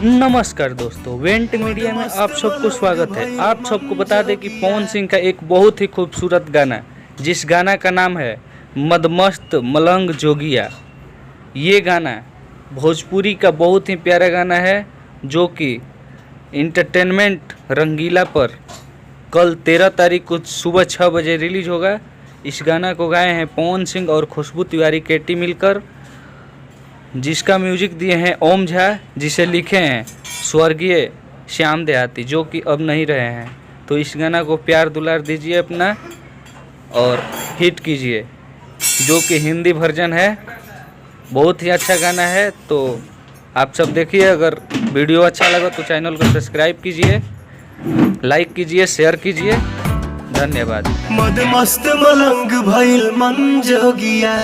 नमस्कार दोस्तों, वेंट मीडिया में आप सबको स्वागत है। आप सबको बता दें कि पवन सिंह का एक बहुत ही खूबसूरत गाना, जिस गाना का नाम है मदमस्त मलंग जोगिया। ये गाना भोजपुरी का बहुत ही प्यारा गाना है, जो कि इंटरटेनमेंट रंगीला पर कल 13 तारीख को सुबह 6 बजे रिलीज होगा। इस गाना को गाए हैं पवन सिंह और खुशबू तिवारी केटी मिलकर, जिसका म्यूजिक दिए हैं ओम झा, जिसे लिखे हैं स्वर्गीय श्याम देहाती, जो कि अब नहीं रहे हैं। तो इस गाना को प्यार दुलार दीजिए अपना और हिट कीजिए, जो कि हिंदी वर्जन है। बहुत ही अच्छा गाना है, तो आप सब देखिए। अगर वीडियो अच्छा लगा तो चैनल को सब्सक्राइब कीजिए, लाइक कीजिए, शेयर कीजिए। धन्यवाद। मदमस्त मलंग भइल मन जोगिया।